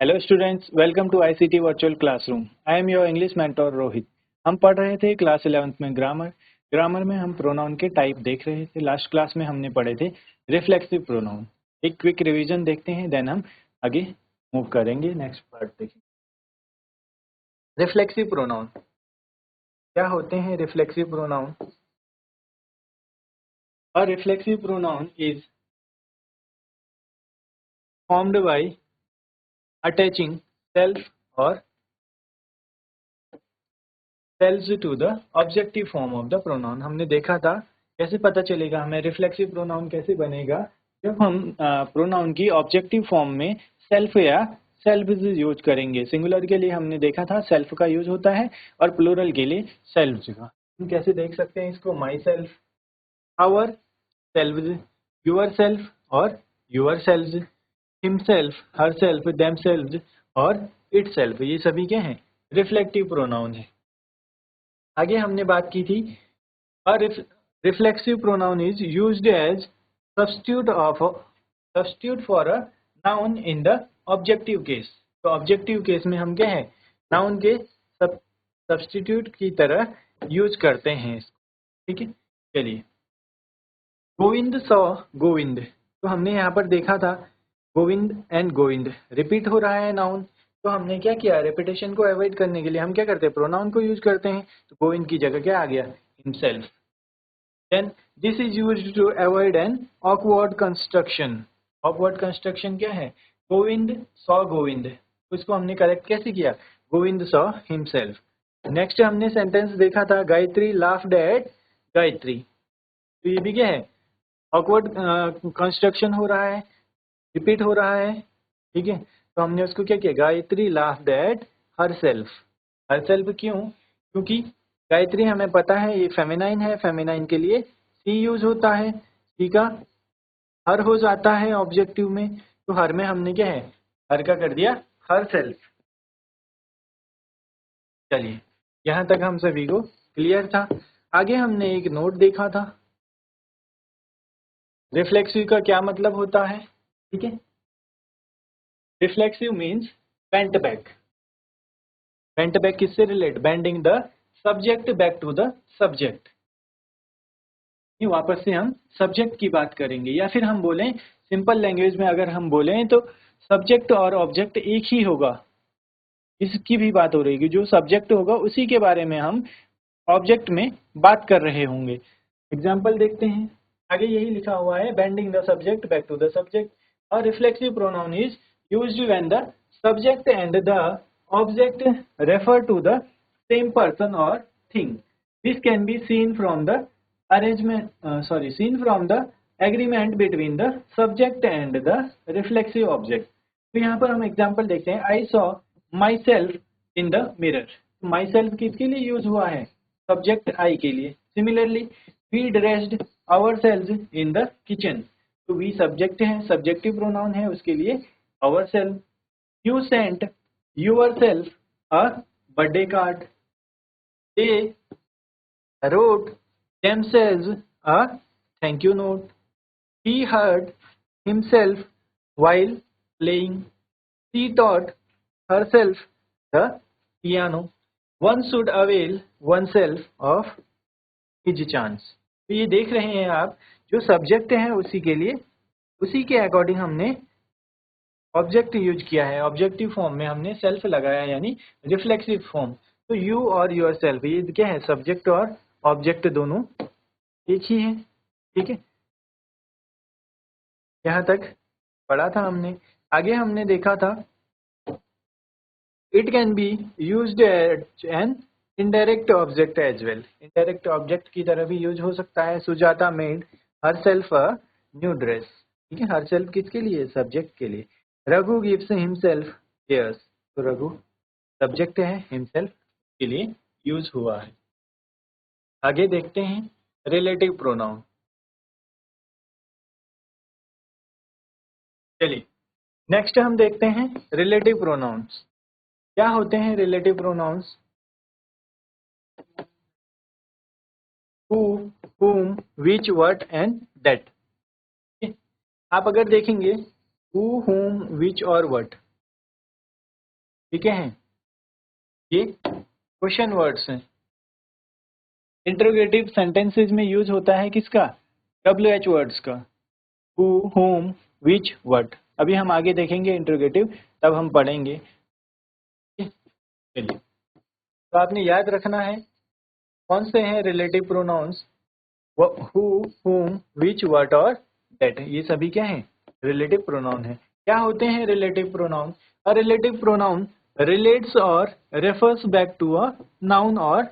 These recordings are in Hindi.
Hello students, welcome to ICT virtual classroom. I am your English mentor Rohit. हम पढ़ रहे थे क्लास 11th में ग्रामर में हम प्रोनाउन के टाइप देख रहे थे। लास्ट क्लास में हमने पढ़े थे रिफ्लेक्सिव प्रोनाउन। एक क्विक रिवीजन देखते हैं, देन हम आगे मूव करेंगे। नेक्स्ट पार्ट देखिए। रिफ्लेक्सिव प्रोनाउन क्या होते हैं? Reflexive pronoun, a reflexive pronoun is formed by attaching self और selves to the objective form of the pronoun. हमने देखा था कैसे पता चलेगा हमें रिफ्लेक्सिव प्रोनाउन कैसे बनेगा, जब हम प्रोनाउन की ऑब्जेक्टिव फॉर्म में सेल्फ या सेल्फ यूज करेंगे। सिंगुलर के लिए हमने देखा था सेल्फ का यूज होता है और प्लूरल के लिए सेल्फ का। हम कैसे देख सकते हैं इसको? Myself, ourself, yourself और yourself, himself, herself, themself और इट सेल्फ, ये सभी क्या हैं? रिफ्लेक्टिव प्रोनाउन है। आगे हमने बात की थी A reflexive pronoun is used as substitute for a noun in the objective case। तो ऑब्जेक्टिव केस में हम क्या है? नाउन के सब्स्टिट्यूट की तरह यूज करते हैं इसको। ठीक है, चलिए। गोविंद सॉ गोविंद, तो हमने यहाँ पर देखा था गोविंद एंड गोविंद रिपीट हो रहा है नाउन। तो हमने क्या किया? रेपिटेशन को अवॉइड करने के लिए हम क्या करते हैं? प्रोनाउन को यूज करते हैं। तो गोविंद की जगह क्या आ गया? Himself. Then this is used to avoid an awkward construction। awkward construction क्या है? गोविंद सॉ गोविंद, तो इसको हमने करेक्ट कैसे किया? Govind saw himself. नेक्स्ट हमने सेंटेंस देखा था गायत्री लाफ्ड एट गायत्री। तो ये भी क्या है? awkward कंस्ट्रक्शन हो रहा है, रिपीट हो रहा है। ठीक है, तो हमने उसको क्या किया? Gayatri laughed at her self. Her self क्यों? क्योंकि गायत्री हमें पता है ये फेमिनाइन है, फेमिनाइन के लिए सी यूज होता है। सी का हर हो जाता है ऑब्जेक्टिव में, तो हर में हमने क्या है? हर का कर दिया हर सेल्फ। चलिए, यहाँ तक हम सभी को क्लियर था। आगे हमने एक नोट देखा था, रिफ्लेक्सिव का क्या मतलब होता है। ठीक है, reflexive means bent back. Bent back किससे relate? Bending the subject back to the subject. वापस से हम सब्जेक्ट की बात करेंगे, या फिर हम बोलें सिंपल लैंग्वेज में अगर हम बोलें तो सब्जेक्ट और ऑब्जेक्ट एक ही होगा। इसकी भी बात हो रही है कि जो सब्जेक्ट होगा उसी के बारे में हम ऑब्जेक्ट में बात कर रहे होंगे। एग्जाम्पल देखते हैं, आगे यही लिखा हुआ है bending the subject back to the subject. और reflexive pronoun is used when the subject and the object refer to the same person और thing. This can be seen from the seen from the agreement between the subject and the reflexive object। तो यहाँ पर हम एग्जाम्पल देखते हैं, I saw myself in the mirror. Myself किसके लिए यूज हुआ है? सब्जेक्ट आई के लिए। Similarly we dressed ourselves in the kitchen, तो वी सब्जेक्ट है, सब्जेक्टिव प्रोनाउन है, उसके लिए ourselves. You sent yourself a birthday card. They wrote themselves a thank you note। He hurt himself while playing। She taught herself the piano। One should avail oneself of his chance। तो ये देख रहे हैं आप, जो सब्जेक्ट है उसी के लिए, उसी के अकॉर्डिंग हमने ऑब्जेक्ट यूज किया है। ऑब्जेक्टिव फॉर्म में हमने सेल्फ लगाया, यानी रिफ्लेक्सिव फॉर्म। तो यू और योर सेल्फ, ये क्या है? सब्जेक्ट और ऑब्जेक्ट दोनों एक ही है। ठीक है, यहाँ तक पढ़ा था हमने। आगे हमने देखा था it can be used as an indirect object as well. Indirect object की तरह भी यूज हो सकता है। Sujata made herself a new dress. ठीक है, हर सेल्फ किसके लिए? सब्जेक्ट के लिए। रघु गिव्स हिमसेल्फ चेयर्स, तो रघु सब्जेक्ट है, हिमसेल्फ के लिए यूज हुआ है। आगे देखते हैं रिलेटिव प्रोनाउन। चलिए, नेक्स्ट हम देखते हैं रिलेटिव प्रोनाउंस। क्या होते हैं relative pronouns? Who, whom, which, what and that। आप अगर देखेंगे हु, whom, which और what, ठीक है, ये क्वेश्चन वर्ड्स हैं। इंट्रोगेटिव सेंटेंसेज में यूज होता है किसका? WH वर्ड्स का, हु, whom, which, what। अभी हम आगे देखेंगे इंट्रोगेटिव, तब हम पढ़ेंगे। चलिए, तो आपने याद रखना है कौन से हैं relative pronouns, who, whom, which, what और that। ये सभी क्या हैं? रिलेटिव प्रोनाउन है। क्या होते हैं relative pronoun? A relative pronoun relates और refers back to a noun और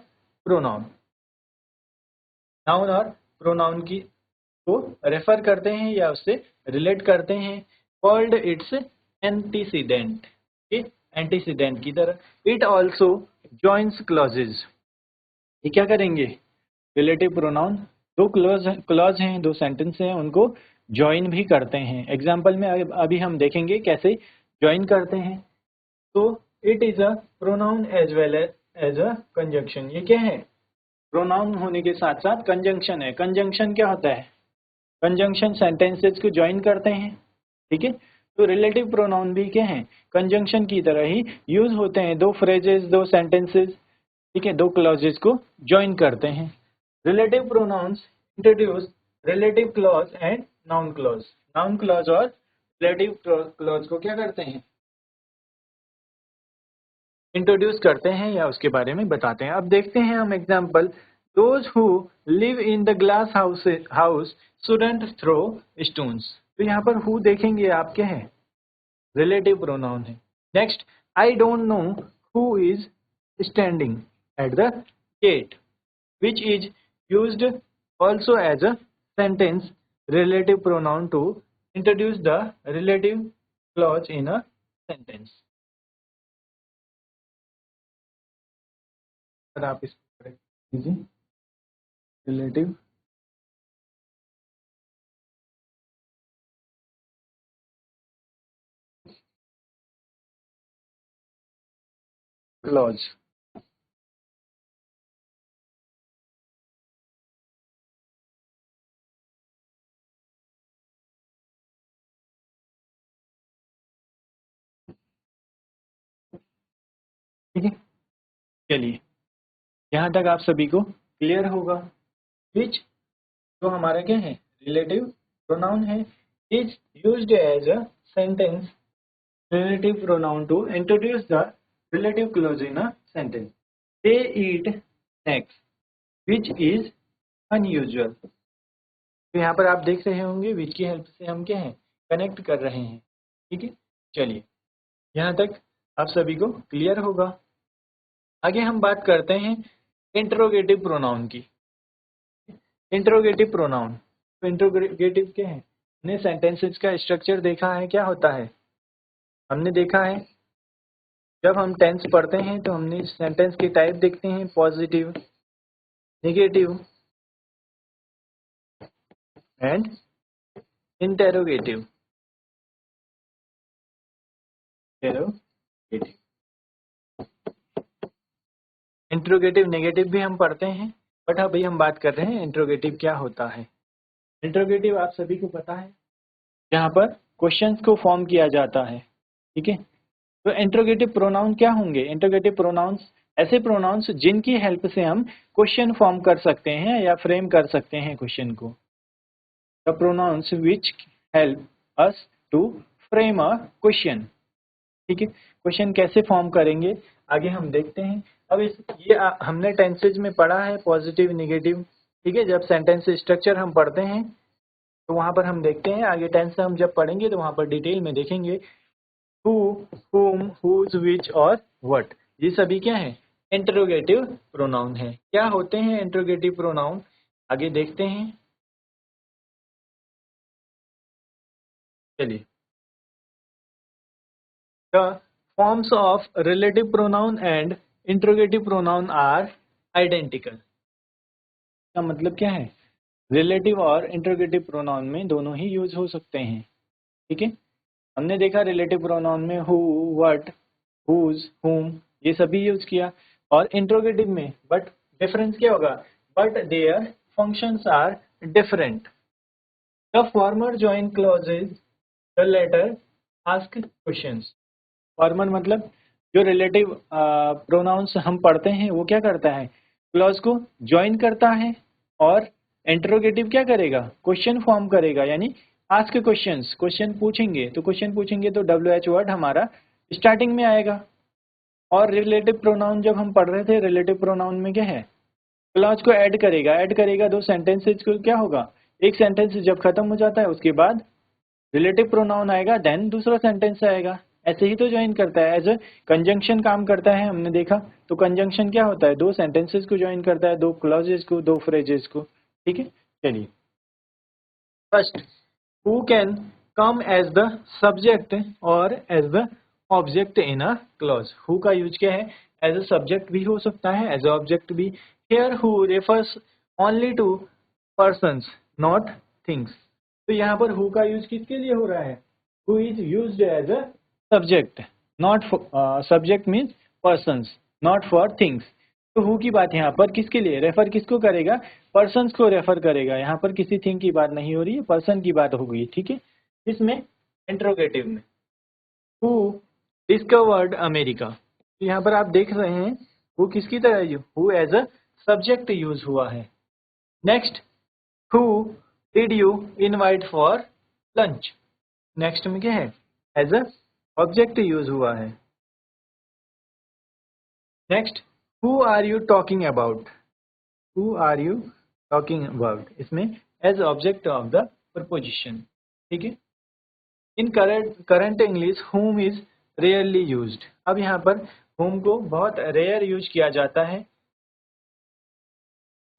प्रोनाउन। नाउन और प्रोनाउन की को रेफर करते हैं या उससे रिलेट करते हैं। कॉल्ड इट्स एंटीसीडेंट, एंटीसीडेंट की तरह। It also joins clauses. ये क्या करेंगे? रिलेटिव प्रोनाउन दो क्लॉज हैं, दो सेंटेंस हैं, उनको ज्वाइन भी करते हैं। एग्जाम्पल में अभी हम देखेंगे कैसे ज्वाइन करते हैं। तो it is a pronoun as well as a conjunction. ये क्या है? प्रोनाउन होने के साथ साथ कंजंक्शन है। कंजंक्शन क्या होता है? कंजंक्शन सेंटेंसेस को ज्वाइन करते हैं, ठीक है। तो रिलेटिव प्रोनाउन भी क्या है? कंजंक्शन की तरह ही यूज होते हैं। दो फ्रेजेस, दो सेंटेंसेस, ठीक है, दो क्लॉजेस को ज्वाइन करते हैं। Relative pronouns introduce relative clause and noun clause. Noun clause और रिलेटिव क्लॉज को क्या करते हैं? इंट्रोड्यूस करते हैं या उसके बारे में बताते हैं। अब देखते हैं हम example. Those who live in the glass house shouldn't throw stones. तो यहाँ पर हु देखेंगे आप क्या है? रिलेटिव प्रोनाउन है। Next, I don't know who is standing at the gate, which is used also as a sentence relative pronoun to introduce the relative clause in a sentence। अगर आप इसको करेक्ट कीजिए, रिलेटिव क्लॉज। ठीक है, चलिए यहाँ तक आप सभी को क्लियर होगा। विच तो हमारा क्या है? रिलेटिव प्रोनाउन है। Is used as a sentence relative pronoun to introduce the relative clause in a sentence। They eat snacks, which is unusual। तो यहाँ पर आप देख रहे होंगे विच की हेल्प से हम क्या है? कनेक्ट कर रहे हैं, ठीक है। चलिए, यहाँ तक आप सभी को क्लियर होगा। आगे हम बात करते हैं इंट्रोगेटिव प्रोनाउन की। इंट्रोगेटिव प्रोनाउन, तो इंट्रोगेटिव क्या है? हमने सेंटेंसेस का स्ट्रक्चर देखा है, क्या होता है? हमने देखा है जब हम टेंस पढ़ते हैं तो हमने सेंटेंस की टाइप देखते हैं, positive, negative and interrogative. Interrogative negative भी हम पढ़ते हैं, बट अभी हम बात कर रहे हैं इंट्रोगेटिव क्या होता है। इंट्रोगेटिव आप सभी को पता है, जहाँ पर क्वेश्चंस को फॉर्म किया जाता है, ठीक है। तो इंट्रोगेटिव प्रोनाउन क्या होंगे? इंट्रोगेटिव प्रोनाउंस ऐसे प्रोनाउंस जिनकी हेल्प से हम क्वेश्चन फॉर्म कर सकते हैं या फ्रेम कर सकते हैं क्वेश्चन को। The pronouns which help us to frame a question, ठीक है। क्वेश्चन कैसे फॉर्म करेंगे आगे हम देखते हैं। अब हमने टेंसेज में पढ़ा है पॉजिटिव, नेगेटिव, ठीक है। जब सेंटेंस स्ट्रक्चर हम पढ़ते हैं तो वहां पर हम देखते हैं, आगे टेंस हम जब पढ़ेंगे तो वहां पर डिटेल में देखेंगे हु, whom, whose, which और what। ये सभी क्या है? इंट्रोगेटिव प्रोनाउन है। क्या होते हैं इंट्रोगेटिव प्रोनाउन? आगे देखते हैं, चलिए। The forms of relative pronoun and interrogative pronoun are identical। का मतलब क्या है? रिलेटिव और इंटरोगेटिव प्रोनाउन में दोनों ही यूज हो सकते हैं, ठीक है। हमने देखा रिलेटिव प्रोनाउन में हु, व्हाट, हुज, हुम, ये सभी यूज किया, और इंटरोगेटिव में बट डिफरेंस क्या होगा? But their functions are different. The former join clauses, the latter ask questions. Former मतलब जो रिलेटिव प्रोनाउंस हम पढ़ते हैं वो क्या करता है, क्लॉज को ज्वाइन करता है, और इंटरोगेटिव क्या करेगा, क्वेश्चन फॉर्म करेगा, यानी आस्क क्वेश्चंस, क्वेश्चन पूछेंगे तो WH वर्ड हमारा स्टार्टिंग में आएगा। और रिलेटिव प्रोनाउन जब हम पढ़ रहे थे, रिलेटिव प्रोनाउन में क्या है, क्लॉज को ऐड करेगा दो सेंटेंसेज को, क्या होगा, एक सेंटेंस जब खत्म हो जाता है उसके बाद रिलेटिव प्रोनाउन आएगा, देन दूसरा सेंटेंस आएगा। ऐसे ही तो ज्वाइन करता है, एज ए कंजंक्शन काम करता है, हमने देखा। तो कंजंक्शन क्या होता है, दो सेंटेंसेस को ज्वाइन करता है, दो क्लॉजेस को, दो फ्रेजेस को। ठीक है, चलिए first, who can come as the subject और as the object in a clause. Who का यूज क्या है, एज अ सब्जेक्ट भी हो सकता है, एज अ ऑब्जेक्ट भी। Here who refers only to persons not things. तो यहाँ पर हु का यूज किसके लिए हो रहा है, who is used as a subject, not subject means persons, not for things. तो हु की बात यहाँ पर किसके लिए, रेफर किसको करेगा, पर्सन्स को रेफर करेगा। यहाँ पर किसी थिंग की बात नहीं हो रही है, पर्सन की बात हो गई। ठीक है, इसमें इंट्रोगेटिव में हु डिस्कवर्ड अमेरिका, तो यहाँ पर आप देख रहे हैं हु किसकी तरह, who as a subject use हुआ है। Next, who did you invite for lunch, next में क्या है, एज अ ऑब्जेक्ट यूज हुआ है। Next, who are you talking about, who are you talking about, इसमें as object of the preposition. ठीक है, in current English whom is rarely used. अब यहाँ पर whom को बहुत रेयर यूज किया जाता है,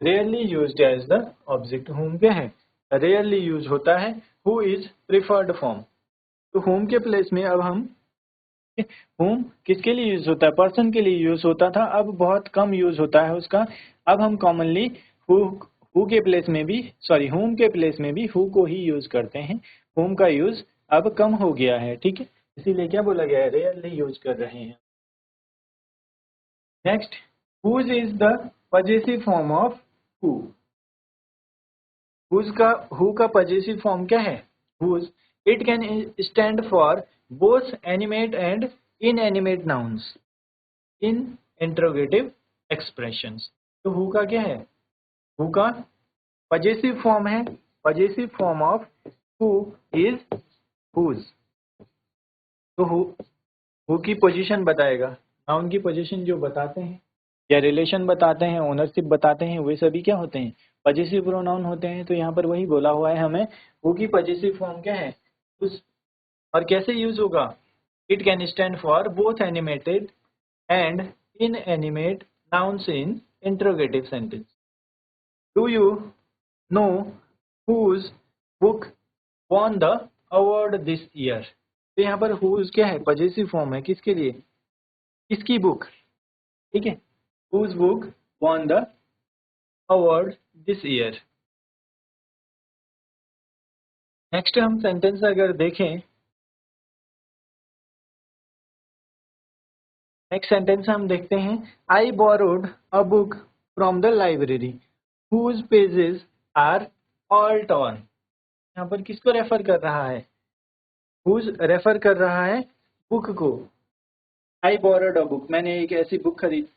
rarely used as the object. whom क्या है, रेयरली यूज होता है, who इज प्रिफर्ड फॉर्म। तो whom के प्लेस में अब हम, whom किसके लिए यूज होता है, पर्सन के लिए यूज होता था, अब बहुत कम यूज होता है उसका। अब हम कॉमनली who के प्लेस में भी, सॉरी whom के प्लेस में भी who को ही यूज करते हैं। whom का यूज अब कम हो गया है। ठीक है, इसीलिए क्या बोला गया है, रेयरली यूज कर रहे हैं। Next, whose is the possessive form of who, who का पजेसिव फॉर्म क्या है, whose। It can stand for both animate and inanimate nouns in interrogative expressions. तो हु का क्या है, हु का पजेसिव फॉर्म है, possessive form of who is whose. तो हु की पोजीशन बताएगा, नाउन की पोजीशन जो बताते हैं या रिलेशन बताते हैं, ओनरशिप बताते हैं, वे सभी क्या होते हैं, पजेसिव प्रोनाउन होते हैं। तो यहाँ पर वही बोला हुआ है हमें, हु की पजेसिव फॉर्म क्या है, उस, और कैसे यूज होगा, it can stand for both animated and inanimate nouns in interrogative sentence. Do you know whose book won the award this year? तो यहाँ पर whose क्या है, पजेसिव फॉर्म है, किसके लिए, किसकी बुक। ठीक है, whose book won the award this year। Next हम सेंटेंस अगर देखें, नेक्स्ट सेंटेंस हम देखते हैं, I borrowed a book from the library whose pages are all torn। यहाँ पर किसको रेफर कर रहा है, whose रेफर कर रहा है बुक को। आई बोरोड अ बुक, मैंने एक ऐसी बुक खरीद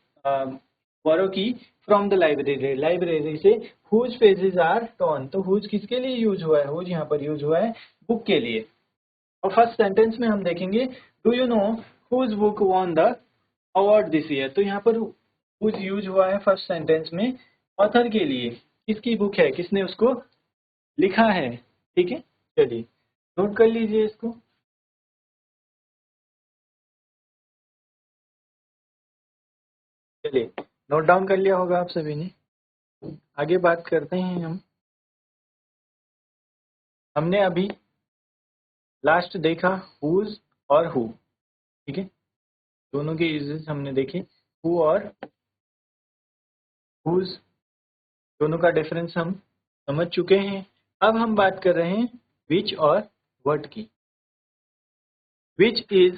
बोरो की फ्रॉम द लाइब्रेरी, लाइब्रेरी से। whose pages are torn, तो whose किसके लिए यूज हुआ है, whose यहाँ पर यूज हुआ है बुक के लिए। और फर्स्ट सेंटेंस में हम देखेंगे, do you know whose book won the award this year। तो यहाँ पर whose यूज हुआ है फर्स्ट सेंटेंस में ऑथर के लिए, किसकी बुक है, किसने उसको लिखा है। ठीक है, चलिए नोट कर लीजिए इसको। चलिए नोट डाउन कर लिया होगा आप सभी ने। आगे बात करते हैं हम। हमने अभी लास्ट देखा whose और who। ठीक है, दोनों के यूजेस हमने देखे, who और whose, दोनों का डिफरेंस हम समझ चुके हैं। अब हम बात कर रहे हैं which और what की। which is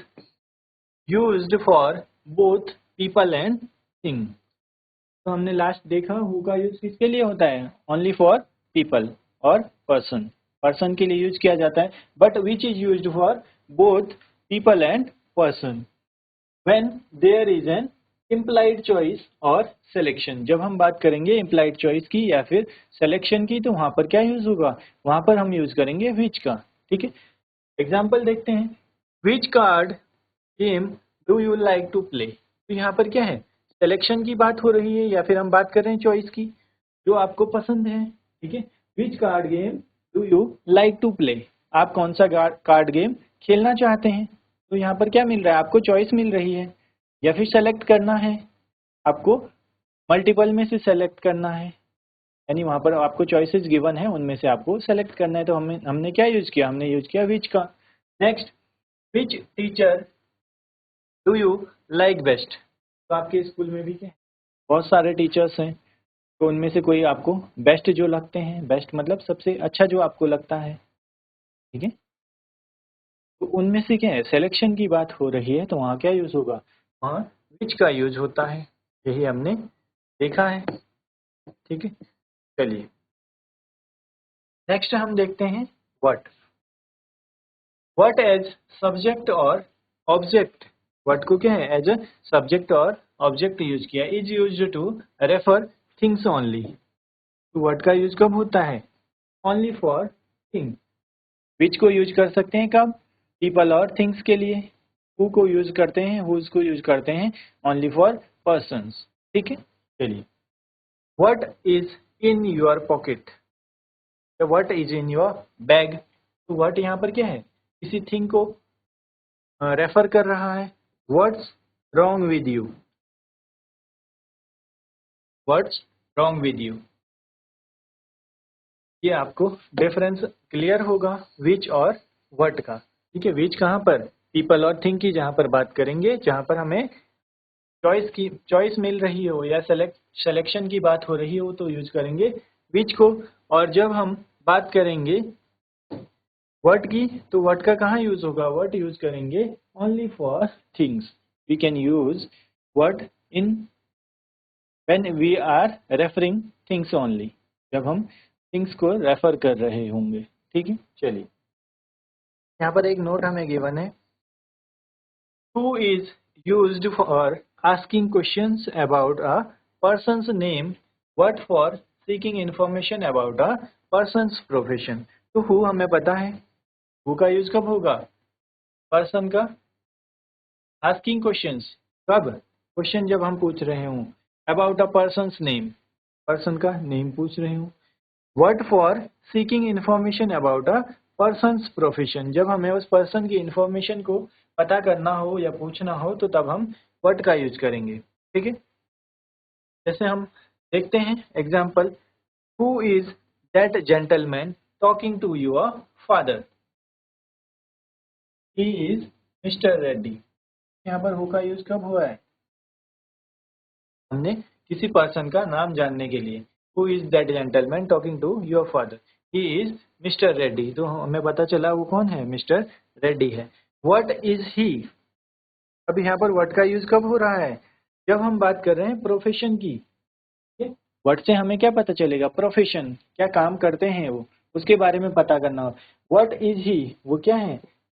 used for both people and thing। तो हमने लास्ट देखा who का यूज किसके लिए होता है, ओनली फॉर पीपल और पर्सन, पर्सन के लिए यूज किया जाता है। But which is used for both people and person. When there is an implied choice और सिलेक्शन। जब हम बात करेंगे इम्प्लाइड चॉइस की या फिर सिलेक्शन की, तो वहां पर क्या यूज होगा, वहां पर हम यूज करेंगे विच का। ठीक है, एग्जाम्पल देखते हैं। Which card game do you like to play. तो यहाँ पर क्या है, सिलेक्शन की बात हो रही है या फिर हम बात कर रहे हैं चॉइस की, जो आपको पसंद है। ठीक है, which card game do you like to play, आप कौन सा कार्ड गेम खेलना चाहते हैं। तो यहाँ पर क्या मिल रहा है, आपको चॉइस मिल रही है या फिर सेलेक्ट करना है, आपको मल्टीपल में से सेलेक्ट करना है, यानी वहां पर आपको चॉइसेस गिवन है, उनमें से आपको सेलेक्ट करना है। तो हमने क्या यूज किया, हमने यूज किया विच का। Next, which teacher do you like best. तो आपके स्कूल में भी क्या है, बहुत सारे टीचर्स हैं, तो उनमें से कोई आपको बेस्ट जो लगते हैं, बेस्ट मतलब सबसे अच्छा जो आपको लगता है। ठीक है, तो उनमें से क्या है, सिलेक्शन की बात हो रही है, तो वहाँ क्या यूज होगा, वहाँ विच का यूज होता है। यही हमने देखा है। ठीक है, चलिए नेक्स्ट हम देखते हैं व्हाट। व्हाट एज सब्जेक्ट और ऑब्जेक्ट। व्हाट को क्या है, एज अ सब्जेक्ट और ऑब्जेक्ट यूज किया। Is used to refer things only. तो व्हाट का यूज कब होता है, ओनली फॉर थिंग। विच को यूज कर सकते हैं कब, पीपल और थिंग्स के लिए। हु को यूज करते हैं, हुज को यूज करते हैं ओनली फॉर पर्सन्स। ठीक है, चलिए what is in your pocket, what is in your bag. तो व्हाट यहाँ पर क्या है, किसी थिंग को रेफर कर रहा है। What's wrong with you, what's wrong with you. ये आपको डिफरेंस क्लियर होगा विच और व्हाट का। ठीक है, विच कहाँ पर, पीपल और थिंग की जहाँ पर बात करेंगे, जहाँ पर हमें चॉइस मिल रही हो या सिलेक्शन की बात हो रही हो, तो यूज करेंगे विच को। और जब हम बात करेंगे व्हाट की, तो व्हाट का कहाँ यूज होगा, व्हाट यूज करेंगे only for things. We can use what in when we are referring things only, जब हम थिंग्स को रेफर कर रहे होंगे। ठीक है, चलिए यहाँ पर एक नोट हमें गिवन है। Who is used for asking questions about a person's name, what for seeking information about a person's profession। तो who हमें पता है, who का यूज कब होगा, पर्सन का। आस्किंग क्वेश्चंस कब, क्वेश्चन जब हम पूछ रहे हूँ about a person's name, person का नेम पूछ रहे हूँ। What for seeking information about a persons profession, जब हमें उस पर्सन की इन्फॉर्मेशन को पता करना हो या पूछना हो, तो तब हम व्हाट का यूज करेंगे। ठीक है, जैसे हम देखते हैं example. Who is that gentleman talking to your father. He is mister Reddy. यहाँ पर हु का यूज कब हुआ है, हमने किसी पर्सन का नाम जानने के लिए। Who is that gentleman talking to your father, he is mister Reddy. तो हमें पता चला वो कौन है, मिस्टर रेड्डी है। व्हाट इज ही, अब यहाँ पर व्हाट का यूज कब हो रहा है, जब हम बात कर रहे हैं प्रोफेशन की। व्हाट से हमें क्या पता चलेगा, प्रोफेशन, क्या काम करते हैं वो, उसके बारे में पता करना हो। व्हाट इज ही, वो क्या है,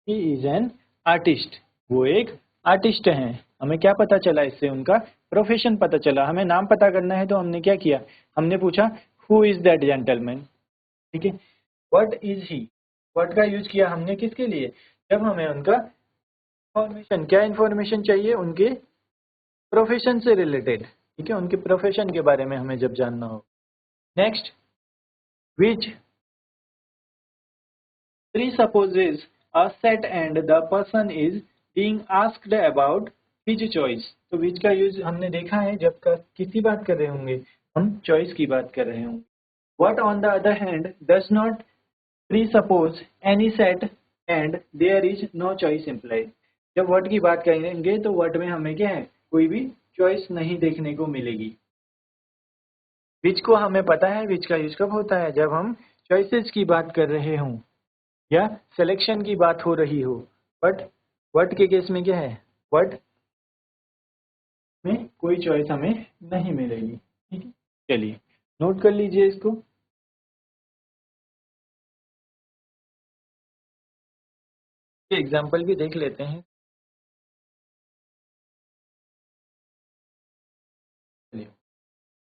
ही इज एन आर्टिस्ट, वो एक आर्टिस्ट हैं। हमें क्या पता चला इससे, उनका प्रोफेशन पता चला। हमें नाम पता करना है, तो हमने क्या किया, हमने पूछा हु इज दैट जेंटलमैन। ठीक है, व्हाट इज ही, व्हाट का यूज किया हमने किसके लिए, जब हमें उनका इंफॉर्मेशन, क्या इंफॉर्मेशन चाहिए, उनके प्रोफेशन से रिलेटेड। ठीक है, उनके प्रोफेशन के बारे में हमें जब जानना हो। Next, which presupposes a set and the person is being asked about his choice। तो which का यूज हमने देखा है, जब का किसी बात कर रहे होंगे, हम चॉइस की बात कर रहे होंगे। What on the other hand does not presuppose any set and there is no choice implied। जब what की बात करेंगे, तो what में हमें क्या है, कोई भी चॉइस नहीं देखने को मिलेगी। विच को हमें पता है, विच का यूज कब होता है, जब हम चॉइसेस की बात कर रहे हों या सिलेक्शन की बात हो रही हो। बट व्हाट के केस में क्या है, व्हाट में कोई चॉइस हमें नहीं मिलेगी। ठीक है, चलिए नोट कर लीजिए इसको। एग्जाम्पल भी देख लेते हैं।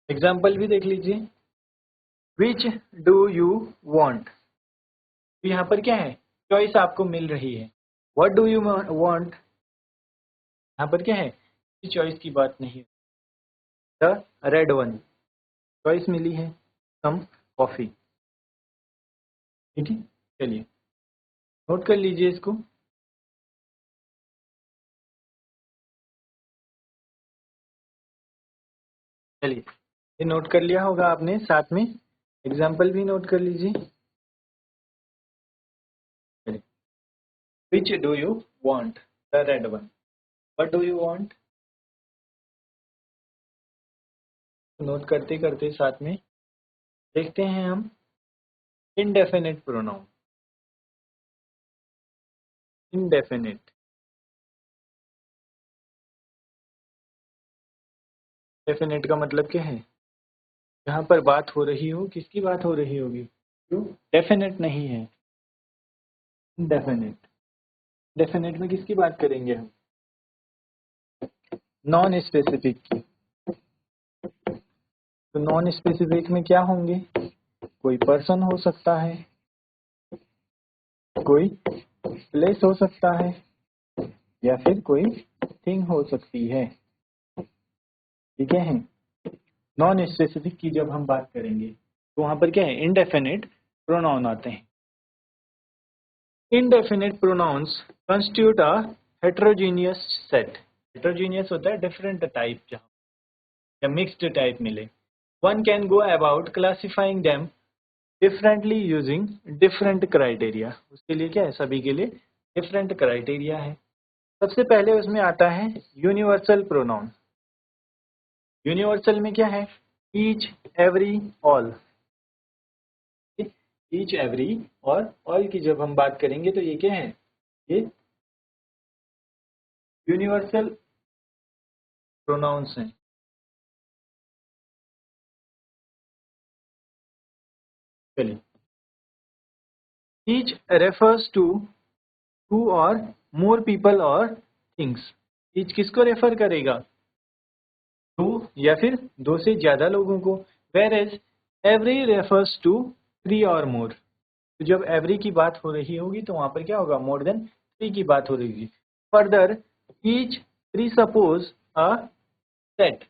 एग्जाम्पल भी देख लीजिए, विच डू यू वॉन्ट। तो यहाँ पर क्या है, चॉइस आपको मिल रही है। व्हाट डू यू वॉन्ट, यहाँ पर क्या है, चॉइस की बात नहीं है। द रेड वन, चॉइस मिली है, सम कॉफी। ठीक है, चलिए नोट कर लीजिए इसको। चलिए, ये नोट कर लिया होगा आपने, साथ में एग्जाम्पल भी नोट कर लीजिए। चलिए, which do you want, the red one. What do you want, note करते करते साथ में देखते हैं हम इनडेफिनिट प्रोनाउन। इनडेफिनिट, डेफिनेट का मतलब क्या है, जहाँ पर बात हो रही हो, किसकी बात हो रही होगी, जो डेफिनेट नहीं है। इनडेफिनिट, डेफिनेट में किसकी बात करेंगे हम, नॉन स्पेसिफिक की। तो नॉन स्पेसिफिक में क्या होंगे, कोई पर्सन हो सकता है, कोई प्लेस हो सकता है, या फिर कोई थिंग हो सकती है। ठीक है, नॉन स्पेसिफिक की जब हम बात करेंगे तो वहां पर क्या है, इनडेफिनिट प्रोनाउन आते हैं। Indefinite pronouns constitute a heterogeneous set. Heterogeneous होता है डिफरेंट टाइप, जहाँ या मिक्स्ड टाइप मिले। One can go about classifying them differently using different criteria. उसके लिए क्या है, सभी के लिए डिफरेंट क्राइटेरिया है। सबसे पहले उसमें आता है यूनिवर्सल प्रोनाउन। यूनिवर्सल में क्या है, each, every, all. Each, every और ऑल की जब हम बात करेंगे तो ये क्या है, ये यूनिवर्सल प्रोनाउंस हैं। चलिए, ईच रेफर्स टू टू और मोर पीपल और थिंग्स। ईच किसको रेफर करेगा, टू या फिर दो से ज्यादा लोगों को। Whereas every refers to three और मोर। तो जब एवरी की बात हो रही होगी तो वहां पर क्या होगा, मोर देन थ्री की बात हो रही होगी। Further, each presuppose a set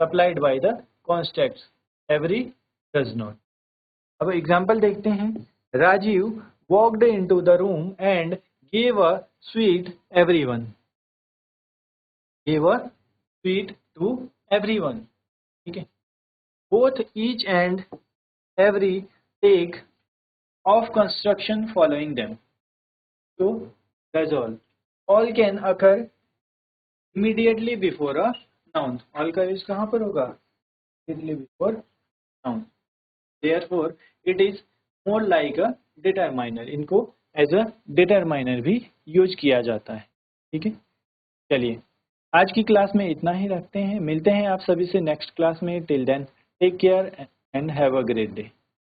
supplied by the constants, every does not. अब एग्जाम्पल देखते हैं। Rajiv walked into the room and gave a sweet everyone. Gave a sweet to everyone. ठीक है, both each and every take of construction following them. तो that's all can occur immediately before a noun। all का यूज कहाँ पर होगा, immediately before noun। therefore it is more like a determiner। इनको एज अ डिटरमाइनर भी यूज किया जाता है। ठीक है, चलिए आज की क्लास में इतना ही रखते हैं, मिलते हैं आप सभी से नेक्स्ट क्लास में। Till then take care and have a great day.